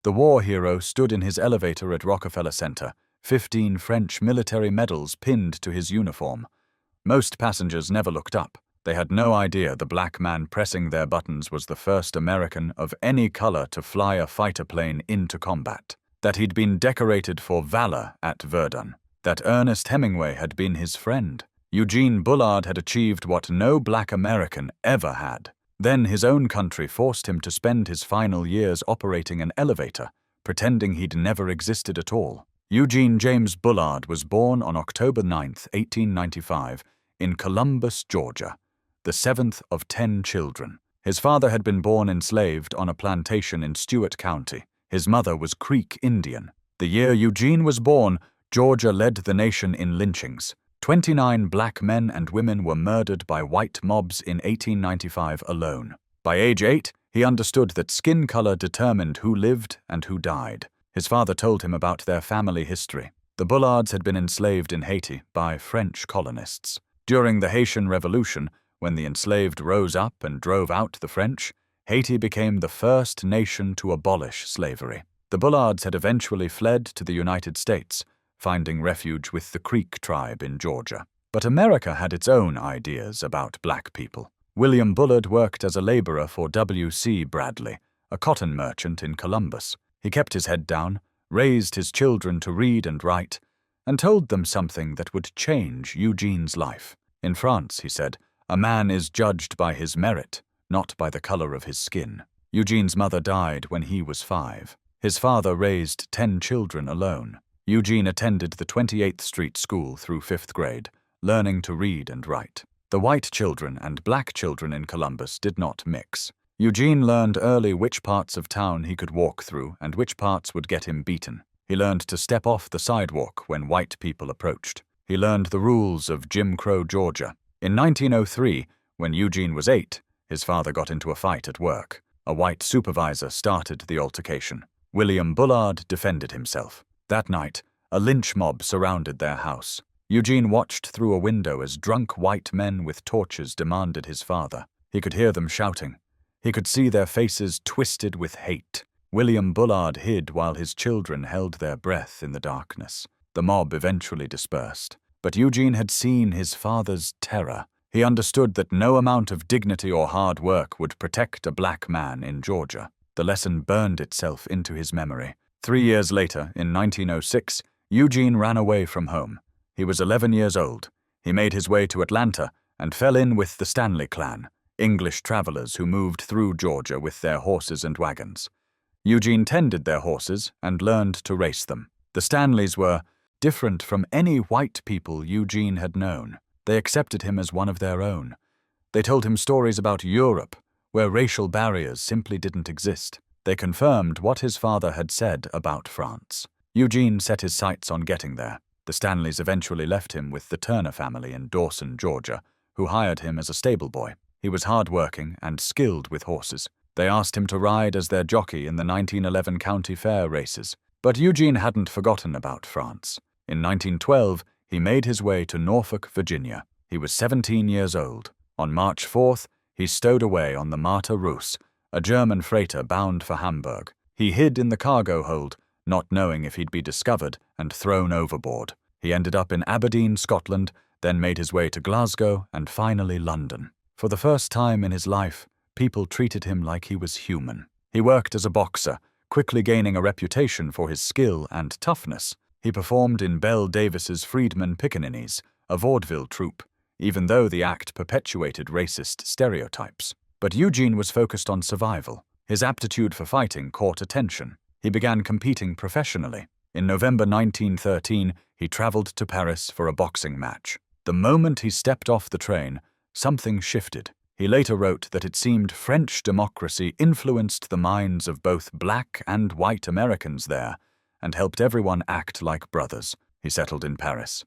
The war hero stood in his elevator at Rockefeller Center, 15 French military medals pinned to his uniform. Most passengers never looked up. They had no idea the black man pressing their buttons was the first American of any color to fly a fighter plane into combat. That he'd been decorated for valor at Verdun. That Ernest Hemingway had been his friend. Eugene Bullard had achieved what no black American ever had. Then his own country forced him to spend his final years operating an elevator, pretending he'd never existed at all. Eugene James Bullard was born on October 9, 1895, in Columbus, Georgia, the seventh of 10 children. His father had been born enslaved on a plantation in Stewart County. His mother was Creek Indian. The year Eugene was born, Georgia led the nation in lynchings. 29 black men and women were murdered by white mobs in 1895 alone. By age 8, he understood that skin color determined who lived and who died. His father told him about their family history. The Bullards had been enslaved in Haiti by French colonists. During the Haitian Revolution, when the enslaved rose up and drove out the French, Haiti became the first nation to abolish slavery. The Bullards had eventually fled to the United States, finding refuge with the Creek tribe in Georgia. But America had its own ideas about black people. William Bullard worked as a laborer for W.C. Bradley, a cotton merchant in Columbus. He kept his head down, raised his children to read and write, and told them something that would change Eugene's life. In France, he said, a man is judged by his merit, not by the color of his skin. Eugene's mother died when he was 5. His father raised 10 children alone. Eugene attended the 28th Street School through 5th grade, learning to read and write. The white children and black children in Columbus did not mix. Eugene learned early which parts of town he could walk through and which parts would get him beaten. He learned to step off the sidewalk when white people approached. He learned the rules of Jim Crow, Georgia. In 1903, when Eugene was 8, his father got into a fight at work. A white supervisor started the altercation. William Bullard defended himself. That night, a lynch mob surrounded their house. Eugene watched through a window as drunk white men with torches demanded his father. He could hear them shouting. He could see their faces twisted with hate. William Bullard hid while his children held their breath in the darkness. The mob eventually dispersed. But Eugene had seen his father's terror. He understood that no amount of dignity or hard work would protect a black man in Georgia. The lesson burned itself into his memory. 3 years later, in 1906, Eugene ran away from home. He was 11 years old. He made his way to Atlanta and fell in with the Stanley clan, English travelers who moved through Georgia with their horses and wagons. Eugene tended their horses and learned to race them. The Stanleys were different from any white people Eugene had known. They accepted him as one of their own. They told him stories about Europe, where racial barriers simply didn't exist. They confirmed what his father had said about France. Eugene set his sights on getting there. The Stanleys eventually left him with the Turner family in Dawson, Georgia, who hired him as a stable boy. He was hard-working and skilled with horses. They asked him to ride as their jockey in the 1911 county fair races. But Eugene hadn't forgotten about France. In 1912, he made his way to Norfolk, Virginia. He was 17 years old. On March 4th, he stowed away on the Martha Russe, a German freighter bound for Hamburg. He hid in the cargo hold, not knowing if he'd be discovered and thrown overboard. He ended up in Aberdeen, Scotland, then made his way to Glasgow and finally London. For the first time in his life, people treated him like he was human. He worked as a boxer, quickly gaining a reputation for his skill and toughness. He performed in Belle Davis's Freedmen Pickaninnies, a vaudeville troupe, even though the act perpetuated racist stereotypes. But Eugene was focused on survival. His aptitude for fighting caught attention. He began competing professionally. In November 1913, he traveled to Paris for a boxing match. The moment he stepped off the train, something shifted. He later wrote that it seemed French democracy influenced the minds of both black and white Americans there and helped everyone act like brothers. He settled in Paris.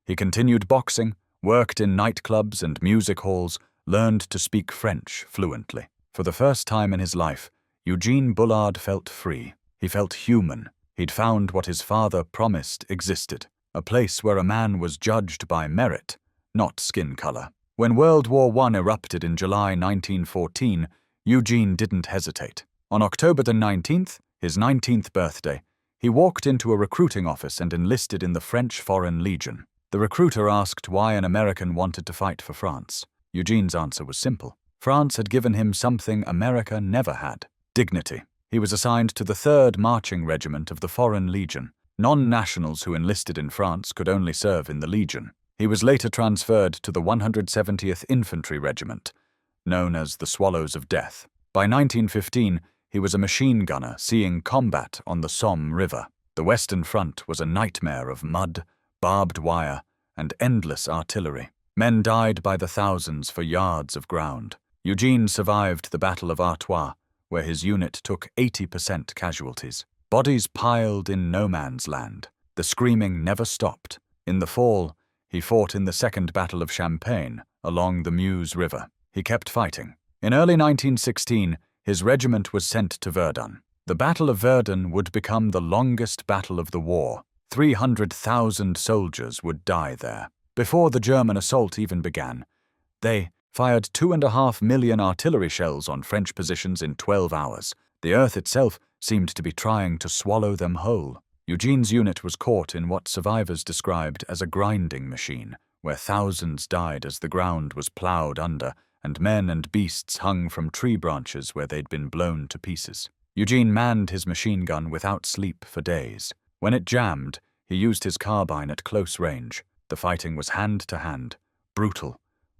He continued boxing, worked in nightclubs and music halls, learned to speak French fluently. For the first time in his life, Eugene Bullard felt free. He felt human. He'd found what his father promised existed, a place where a man was judged by merit, not skin color. When World War I erupted in July 1914, Eugene didn't hesitate. On October the 19th, His 19th birthday, he walked into a recruiting office and enlisted in the French Foreign Legion. The recruiter asked why an American wanted to fight for France. Eugene's answer was simple. France had given him something America never had: dignity. He was assigned to the 3rd Marching Regiment of the Foreign Legion. Non-nationals who enlisted in France could only serve in the Legion. He was later transferred to the 170th Infantry Regiment, known as the Swallows of Death. By 1915, he was a machine gunner seeing combat on the Somme River. The Western Front was a nightmare of mud, barbed wire, and endless artillery. Men died by the thousands for yards of ground. Eugene survived the Battle of Artois, where his unit took 80% casualties. Bodies piled in no man's land. The screaming never stopped. In the fall, he fought in the Second Battle of Champagne along the Meuse River. He kept fighting. In early 1916, his regiment was sent to Verdun. The Battle of Verdun would become the longest battle of the war. 300,000 soldiers would die there. Before the German assault even began, they fired 2.5 million artillery shells on French positions in 12 hours. The earth itself seemed to be trying to swallow them whole. Eugene's unit was caught in what survivors described as a grinding machine, where thousands died as the ground was plowed under, and men and beasts hung from tree branches where they'd been blown to pieces. Eugene manned his machine gun without sleep for days. When it jammed, he used his carbine at close range. The fighting was hand-to-hand, brutal,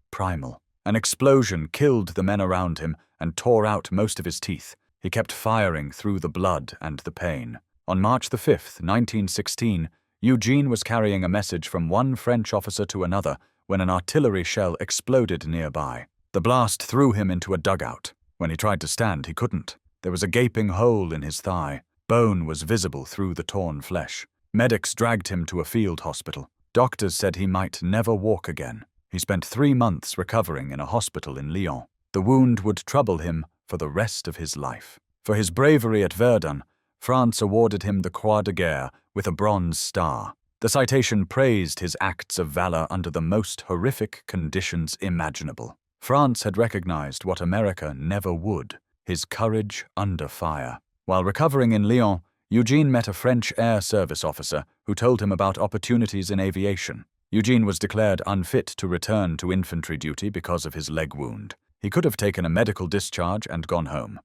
primal. An explosion killed the men around him and tore out most of his teeth. He kept firing through the blood and the pain. On March 5, 1916, Eugene was carrying a message from one French officer to another when an artillery shell exploded nearby. The blast threw him into a dugout. When he tried to stand, he couldn't. There was a gaping hole in his thigh. Bone was visible through the torn flesh. Medics dragged him to a field hospital. Doctors said he might never walk again. He spent 3 months recovering in a hospital in Lyon. The wound would trouble him for the rest of his life. For his bravery at Verdun, France awarded him the Croix de Guerre with a Bronze Star. The citation praised his acts of valor under the most horrific conditions imaginable. France had recognized what America never would: his courage under fire. While recovering in Lyon, Eugene met a French Air Service officer who told him about opportunities in aviation. Eugene was declared unfit to return to infantry duty because of his leg wound. He could have taken a medical discharge and gone home.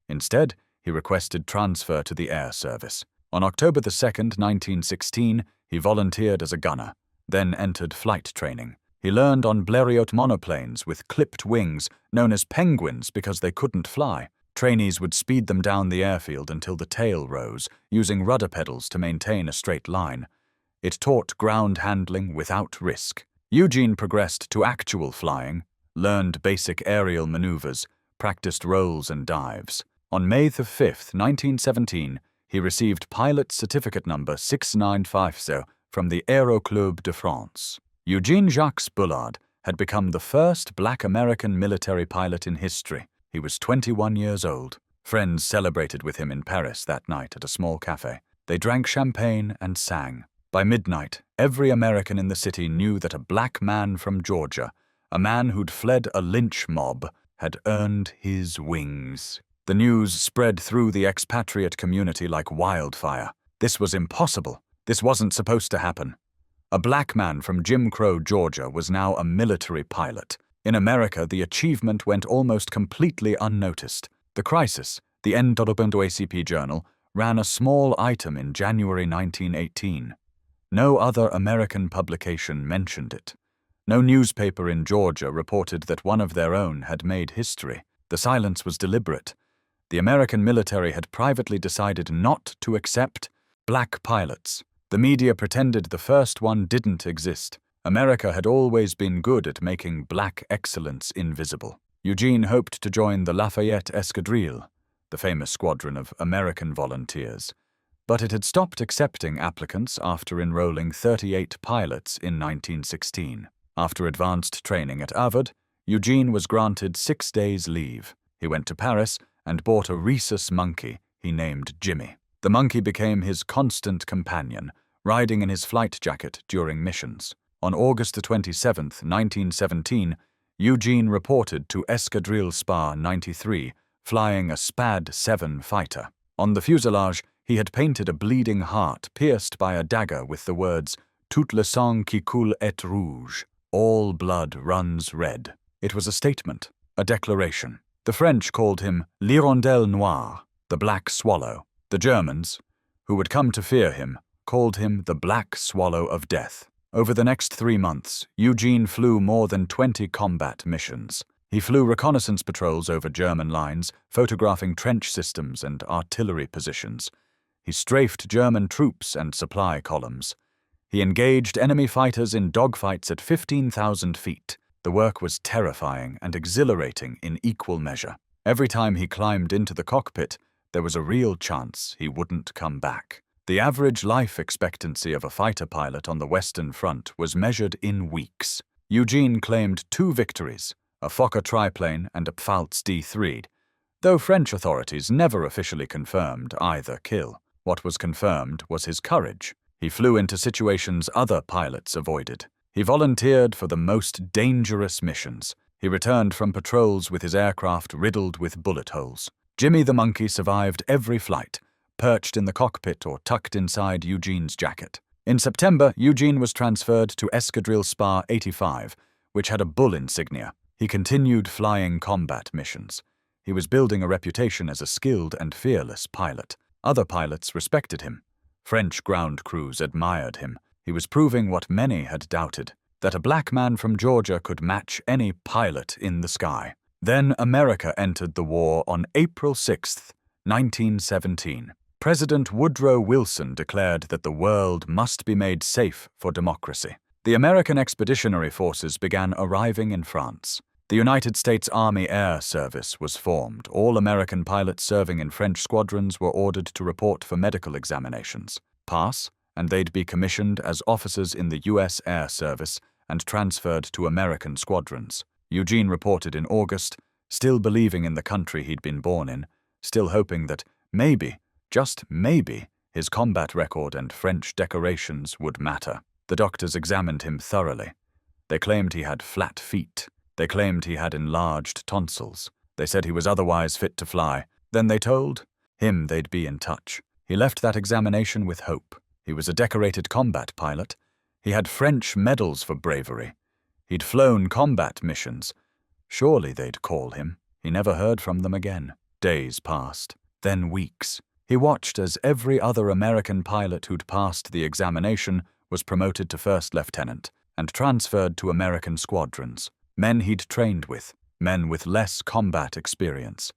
Instead, he requested transfer to the Air Service. On October 2, 1916, he volunteered as a gunner, then entered flight training. He learned on Blériot monoplanes with clipped wings, known as penguins because they couldn't fly. Trainees would speed them down the airfield until the tail rose, using rudder pedals to maintain a straight line. It taught ground handling without risk. Eugene progressed to actual flying, learned basic aerial maneuvers, practiced rolls and dives. On May 5, 1917, he received pilot certificate number 6950 from the Aero Club de France. Eugene Jacques Bullard had become the first black American military pilot in history. He was 21 years old. Friends celebrated with him in Paris that night at a small cafe. They drank champagne and sang. By midnight, every American in the city knew that a black man from Georgia, a man who'd fled a lynch mob, had earned his wings. The news spread through the expatriate community like wildfire. This was impossible. This wasn't supposed to happen. A black man from Jim Crow, Georgia, was now a military pilot. In America, the achievement went almost completely unnoticed. The Crisis, the WWII Journal, ran a small item in January 1918. No other American publication mentioned it. No newspaper in Georgia reported that one of their own had made history. The silence was deliberate. The American military had privately decided not to accept black pilots. The media pretended the first one didn't exist. America had always been good at making black excellence invisible. Eugene hoped to join the Lafayette Escadrille, the famous squadron of American volunteers, but it had stopped accepting applicants after enrolling 38 pilots in 1916. After advanced training at Harvard, Eugene was granted 6 days' leave. He went to Paris and bought a rhesus monkey he named Jimmy. The monkey became his constant companion, riding in his flight jacket during missions. On August 27, 1917, Eugene reported to Escadrille Spa 93, flying a SPAD-7 fighter. On the fuselage, he had painted a bleeding heart pierced by a dagger with the words, "Tout le sang qui coule est rouge." All blood runs red. It was a statement, a declaration. The French called him l'hirondelle noire, the black swallow. The Germans, who would come to fear him, called him the Black Swallow of Death. Over the next 3 months, Eugene flew more than 20 combat missions. He flew reconnaissance patrols over German lines, photographing trench systems and artillery positions. He strafed German troops and supply columns. He engaged enemy fighters in dogfights at 15,000 feet. The work was terrifying and exhilarating in equal measure. Every time he climbed into the cockpit, there was a real chance he wouldn't come back. The average life expectancy of a fighter pilot on the Western Front was measured in weeks. Eugene claimed 2 victories, a Fokker triplane and a Pfalz D3, though French authorities never officially confirmed either kill. What was confirmed was his courage. He flew into situations other pilots avoided. He volunteered for the most dangerous missions. He returned from patrols with his aircraft riddled with bullet holes. Jimmy the monkey survived every flight, perched in the cockpit or tucked inside Eugene's jacket. In September, Eugene was transferred to Escadrille Spa 85, which had a bull insignia. He continued flying combat missions. He was building a reputation as a skilled and fearless pilot. Other pilots respected him. French ground crews admired him. He was proving what many had doubted, that a black man from Georgia could match any pilot in the sky. Then America entered the war on April 6, 1917. President Woodrow Wilson declared that the world must be made safe for democracy. The American Expeditionary Forces began arriving in France. The United States Army Air Service was formed. All American pilots serving in French squadrons were ordered to report for medical examinations. Pass, and they'd be commissioned as officers in the U.S. Air Service and transferred to American squadrons. Eugene reported in August, still believing in the country he'd been born in, still hoping that maybe, just maybe, his combat record and French decorations would matter. The doctors examined him thoroughly. They claimed he had flat feet. They claimed he had enlarged tonsils. They said he was otherwise fit to fly. Then they told him they'd be in touch. He left that examination with hope. He was a decorated combat pilot. He had French medals for bravery. He'd flown combat missions. Surely they'd call him. He never heard from them again. Days passed, then weeks. He watched as every other American pilot who'd passed the examination was promoted to first lieutenant and transferred to American squadrons. Men he'd trained with, men with less combat experience.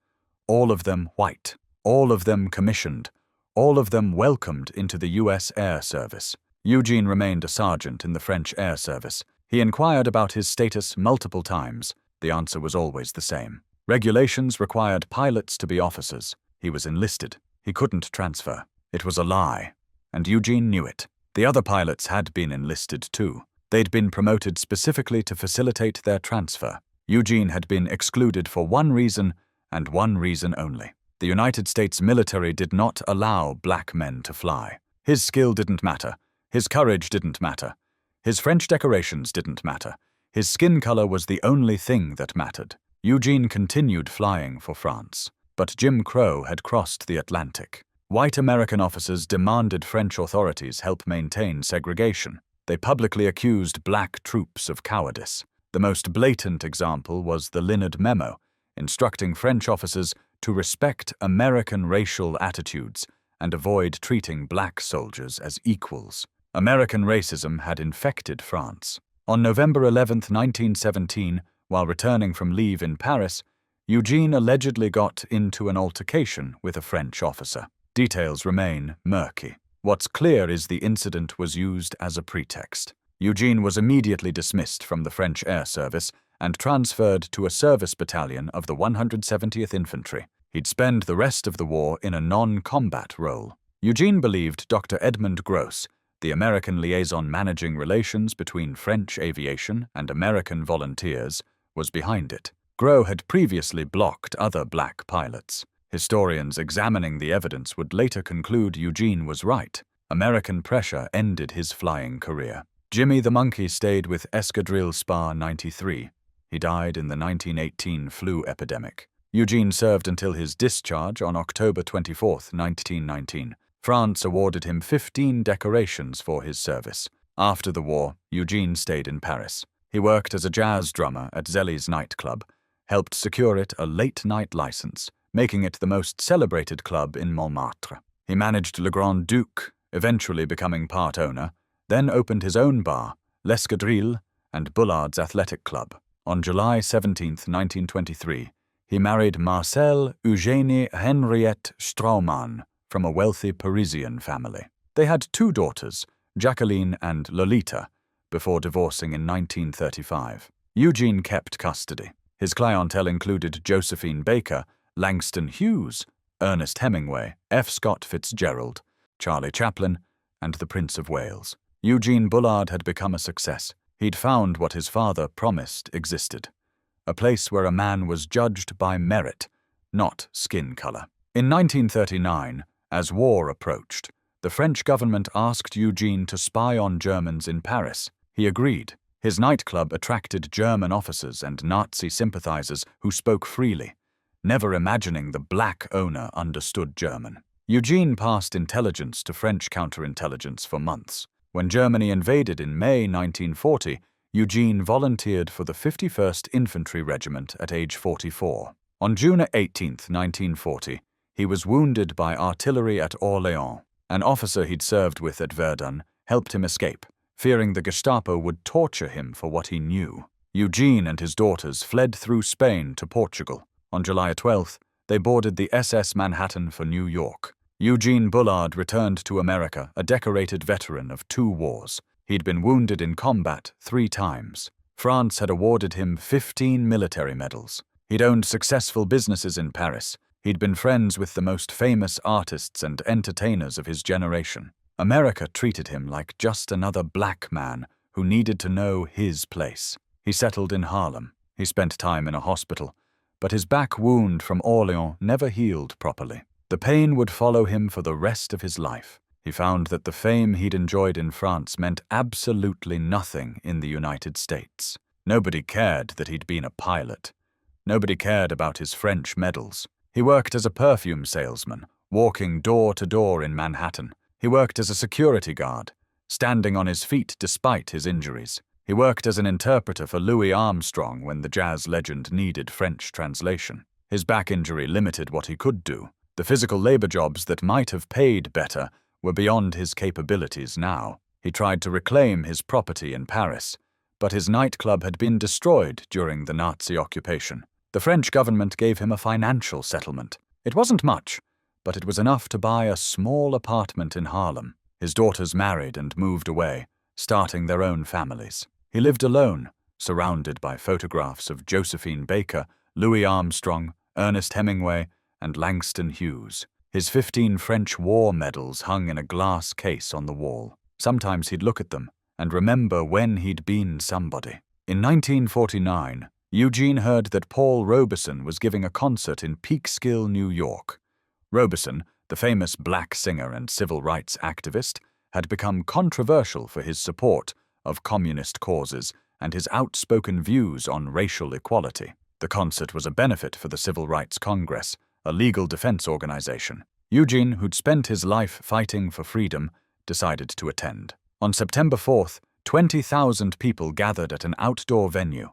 All of them white, all of them commissioned, all of them welcomed into the U.S. Air Service. Eugene remained a sergeant in the French Air Service. He inquired about his status multiple times. The answer was always the same. Regulations required pilots to be officers. He was enlisted. He couldn't transfer. It was a lie. And Eugene knew it. The other pilots had been enlisted too. They'd been promoted specifically to facilitate their transfer. Eugene had been excluded for one reason, and one reason only. The United States military did not allow black men to fly. His skill didn't matter. His courage didn't matter. His French decorations didn't matter. His skin color was the only thing that mattered. Eugene continued flying for France. But Jim Crow had crossed the Atlantic. White American officers demanded French authorities help maintain segregation. They publicly accused black troops of cowardice. The most blatant example was the Linard Memo, instructing French officers to respect American racial attitudes and avoid treating black soldiers as equals. American racism had infected France. On November 11, 1917, while returning from leave in Paris, Eugene allegedly got into an altercation with a French officer. Details remain murky. What's clear is the incident was used as a pretext. Eugene was immediately dismissed from the French Air Service and transferred to a service battalion of the 170th Infantry. He'd spend the rest of the war in a non-combat role. Eugene believed Dr. Edmund Gross, the American liaison managing relations between French aviation and American volunteers, was behind it. Gross had previously blocked other black pilots. Historians examining the evidence would later conclude Eugene was right. American pressure ended his flying career. Jimmy the monkey stayed with Escadrille Spa 93. He died in the 1918 flu epidemic. Eugene served until his discharge on October 24, 1919. France awarded him 15 decorations for his service. After the war, Eugene stayed in Paris. He worked as a jazz drummer at Zelly's nightclub, helped secure it a late-night license, making it the most celebrated club in Montmartre. He managed Le Grand Duc, eventually becoming part owner, then opened his own bar, L'Escadrille, and Bullard's Athletic Club. On July 17, 1923, he married Marcel Eugénie Henriette Straumann from a wealthy Parisian family. They had 2 daughters, Jacqueline and Lolita, before divorcing in 1935. Eugene kept custody. His clientele included Josephine Baker, Langston Hughes, Ernest Hemingway, F. Scott Fitzgerald, Charlie Chaplin, and the Prince of Wales. Eugene Bullard had become a success. He'd found what his father promised existed, a place where a man was judged by merit, not skin color. In 1939, as war approached, the French government asked Eugene to spy on Germans in Paris. He agreed. His nightclub attracted German officers and Nazi sympathizers who spoke freely, never imagining the black owner understood German. Eugene passed intelligence to French counterintelligence for months. When Germany invaded in May 1940, Eugene volunteered for the 51st Infantry Regiment at age 44. On June 18, 1940, he was wounded by artillery at Orléans. An officer he'd served with at Verdun helped him escape, fearing the Gestapo would torture him for what he knew. Eugene and his daughters fled through Spain to Portugal. On July 12th, they boarded the SS Manhattan for New York. Eugene Bullard returned to America, a decorated veteran of 2 wars. He'd been wounded in combat 3 times. France had awarded him 15 military medals. He'd owned successful businesses in Paris. He'd been friends with the most famous artists and entertainers of his generation. America treated him like just another black man who needed to know his place. He settled in Harlem. He spent time in a hospital, but his back wound from Orléans never healed properly. The pain would follow him for the rest of his life. He found that the fame he'd enjoyed in France meant absolutely nothing in the United States. Nobody cared that he'd been a pilot. Nobody cared about his French medals. He worked as a perfume salesman, walking door to door in Manhattan. He worked as a security guard, standing on his feet despite his injuries. He worked as an interpreter for Louis Armstrong when the jazz legend needed French translation. His back injury limited what he could do. The physical labor jobs that might have paid better were beyond his capabilities now. He tried to reclaim his property in Paris, but his nightclub had been destroyed during the Nazi occupation. The French government gave him a financial settlement. It wasn't much, but it was enough to buy a small apartment in Harlem. His daughters married and moved away, starting their own families. He lived alone, surrounded by photographs of Josephine Baker, Louis Armstrong, Ernest Hemingway, and Langston Hughes. His 15 French war medals hung in a glass case on the wall. Sometimes he'd look at them and remember when he'd been somebody. In 1949, Eugene heard that Paul Robeson was giving a concert in Peekskill, New York. Robeson, the famous black singer and civil rights activist, had become controversial for his support of communist causes and his outspoken views on racial equality. The concert was a benefit for the Civil Rights Congress, a legal defense organization. Eugene, who'd spent his life fighting for freedom, decided to attend. On September 4th, 20,000 people gathered at an outdoor venue.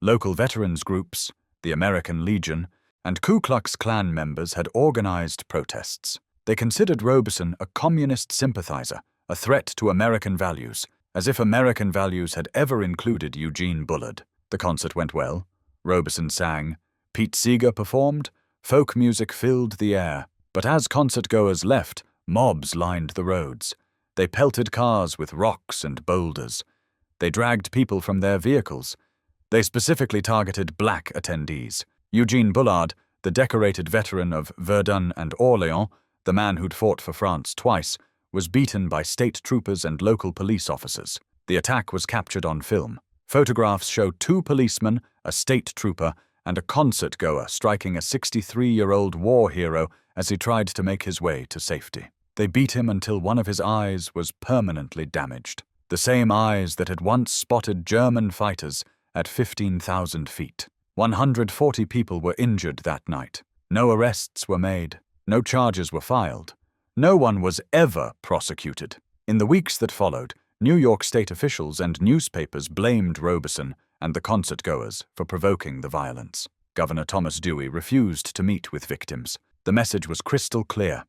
Local veterans groups, the American Legion, and Ku Klux Klan members had organized protests. They considered Robeson a communist sympathizer, a threat to American values, as if American values had ever included Eugene Bullard. The concert went well. Robeson sang. Pete Seeger performed. Folk music filled the air. But as concert-goers left, mobs lined the roads. They pelted cars with rocks and boulders. They dragged people from their vehicles. They specifically targeted black attendees. Eugene Bullard, the decorated veteran of Verdun and Orléans, the man who'd fought for France twice, was beaten by state troopers and local police officers. The attack was captured on film. Photographs show 2 policemen, a state trooper, and a concert-goer striking a 63-year-old war hero as he tried to make his way to safety. They beat him until one of his eyes was permanently damaged. The same eyes that had once spotted German fighters at 15,000 feet. 140 people were injured that night. No arrests were made. No charges were filed. No one was ever prosecuted. In the weeks that followed, New York state officials and newspapers blamed Robeson and the concert-goers for provoking the violence. Governor Thomas Dewey refused to meet with victims. The message was crystal clear.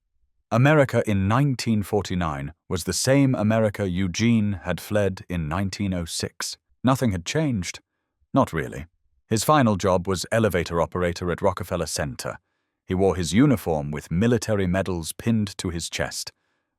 America in 1949 was the same America Eugene had fled in 1906. Nothing had changed. Not really. His final job was elevator operator at Rockefeller Center. He wore his uniform with military medals pinned to his chest.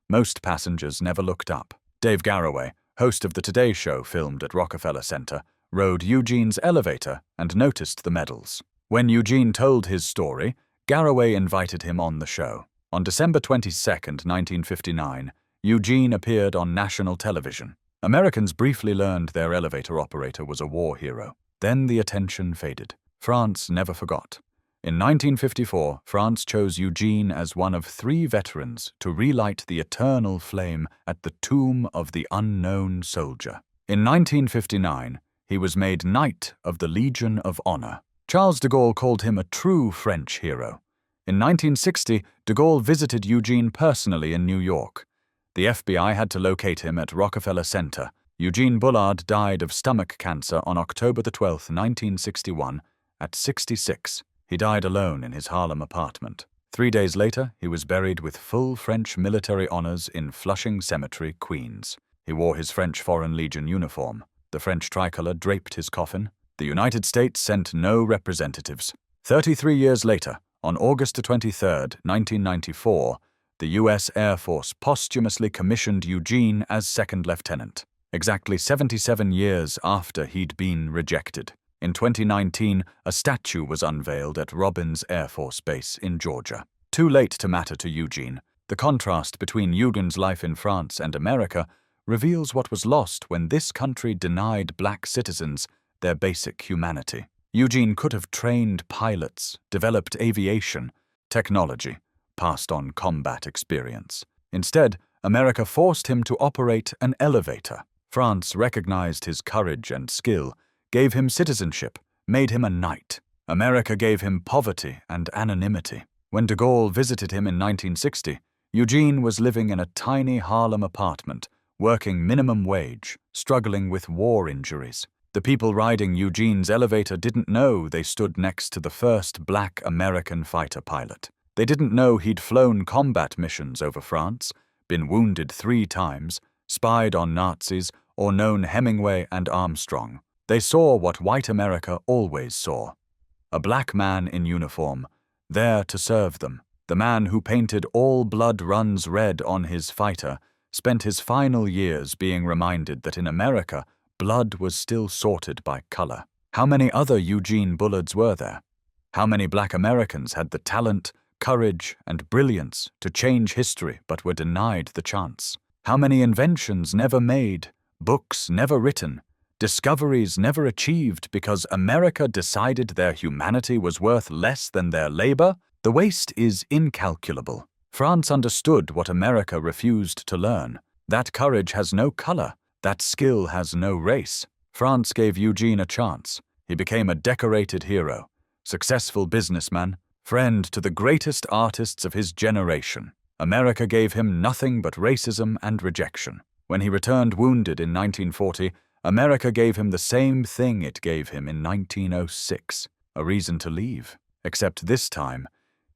Most passengers never looked up. Dave Garroway, host of the Today Show filmed at Rockefeller Center, rode Eugene's elevator and noticed the medals. When Eugene told his story, Garroway invited him on the show. On December 22, 1959, Eugene appeared on national television. Americans briefly learned their elevator operator was a war hero. Then the attention faded. France never forgot. In 1954, France chose Eugene as one of 3 veterans to relight the eternal flame at the tomb of the unknown soldier. In 1959, he was made Knight of the Legion of Honor. Charles de Gaulle called him a true French hero. In 1960, de Gaulle visited Eugene personally in New York. The FBI had to locate him at Rockefeller Center. Eugene Bullard died of stomach cancer on October 12, 1961, at 66. He died alone in his Harlem apartment. 3 days later, he was buried with full French military honors in Flushing Cemetery, Queens. He wore his French Foreign Legion uniform. The French tricolor draped his coffin. The United States sent no representatives. 33 years later, on August 23, 1994, the U.S. Air Force posthumously commissioned Eugene as second lieutenant, exactly 77 years after he'd been rejected. In 2019, a statue was unveiled at Robbins Air Force Base in Georgia. Too late to matter to Eugene, the contrast between Eugene's life in France and America reveals what was lost when this country denied black citizens their basic humanity. Eugene could have trained pilots, developed aviation, technology, passed on combat experience. Instead, America forced him to operate an elevator. France recognized his courage and skill, gave him citizenship, made him a knight. America gave him poverty and anonymity. When de Gaulle visited him in 1960, Eugene was living in a tiny Harlem apartment, working minimum wage, struggling with war injuries. The people riding Eugene's elevator didn't know they stood next to the first black American fighter pilot. They didn't know he'd flown combat missions over France, been wounded 3 times, spied on Nazis, or known Hemingway and Armstrong. They saw what white America always saw. A black man in uniform, there to serve them. The man who painted "All blood runs red" on his fighter spent his final years being reminded that in America, blood was still sorted by color. How many other Eugene Bullards were there? How many black Americans had the talent, courage, and brilliance to change history but were denied the chance? How many inventions never made, books never written, discoveries never achieved because America decided their humanity was worth less than their labor? The waste is incalculable. France understood what America refused to learn. That courage has no color. That skill has no race. France gave Eugene a chance. He became a decorated hero, successful businessman, friend to the greatest artists of his generation. America gave him nothing but racism and rejection. When he returned wounded in 1940, America gave him the same thing it gave him in 1906, a reason to leave. Except this time,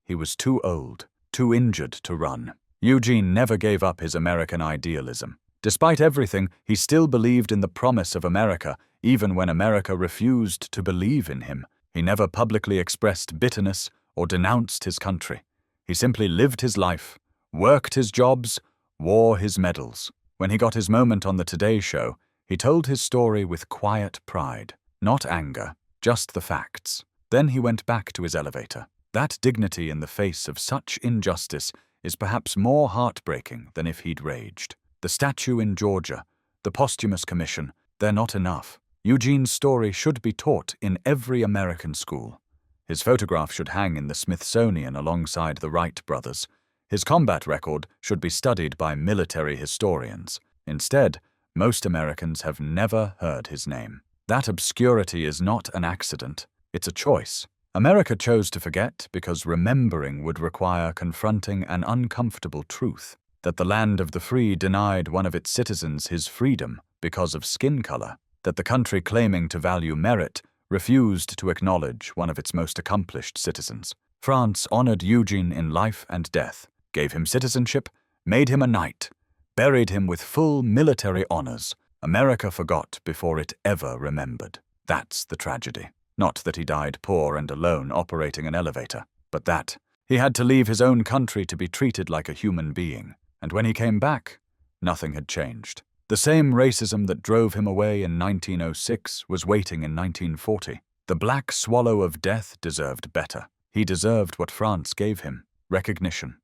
he was too old, too injured to run. Eugene never gave up his American idealism. Despite everything, he still believed in the promise of America, even when America refused to believe in him. He never publicly expressed bitterness or denounced his country. He simply lived his life, worked his jobs, wore his medals. When he got his moment on the Today Show, he told his story with quiet pride, not anger, just the facts. Then he went back to his elevator. That dignity in the face of such injustice is perhaps more heartbreaking than if he'd raged. The statue in Georgia, the posthumous commission, they're not enough. Eugene's story should be taught in every American school. His photograph should hang in the Smithsonian alongside the Wright brothers. His combat record should be studied by military historians. Instead, most Americans have never heard his name. That obscurity is not an accident. It's a choice. America chose to forget because remembering would require confronting an uncomfortable truth, that the land of the free denied one of its citizens his freedom because of skin color, that the country claiming to value merit refused to acknowledge one of its most accomplished citizens. France honored Eugene in life and death, gave him citizenship, made him a knight, buried him with full military honors. America forgot before it ever remembered. That's the tragedy. Not that he died poor and alone operating an elevator, but that he had to leave his own country to be treated like a human being. And when he came back, nothing had changed. The same racism that drove him away in 1906 was waiting in 1940. The black swallow of death deserved better. He deserved what France gave him: recognition,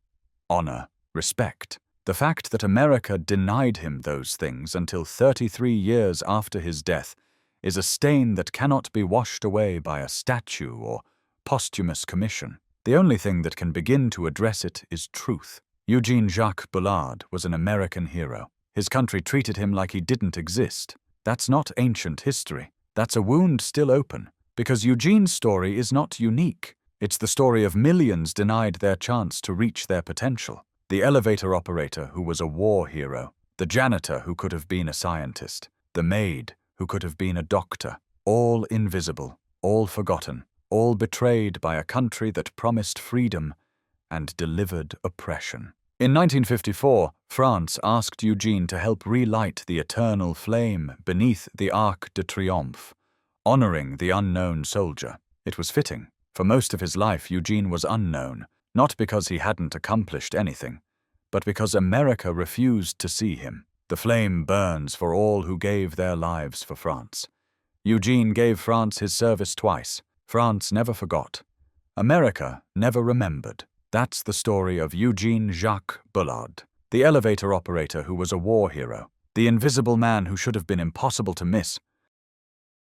honor, respect. The fact that America denied him those things until 33 years after his death is a stain that cannot be washed away by a statue or posthumous commission. The only thing that can begin to address it is truth. Eugene Jacques Bullard was an American hero. His country treated him like he didn't exist. That's not ancient history. That's a wound still open, because Eugene's story is not unique. It's the story of millions denied their chance to reach their potential. The elevator operator who was a war hero, the janitor who could have been a scientist, the maid who could have been a doctor, all invisible, all forgotten, all betrayed by a country that promised freedom and delivered oppression. In 1954, France asked Eugene to help relight the eternal flame beneath the Arc de Triomphe, honoring the unknown soldier. It was fitting. For most of his life, Eugene was unknown, not because he hadn't accomplished anything, but because America refused to see him. The flame burns for all who gave their lives for France. Eugene gave France his service twice. France never forgot. America never remembered. That's the story of Eugene Jacques Bullard, the elevator operator who was a war hero, the invisible man who should have been impossible to miss,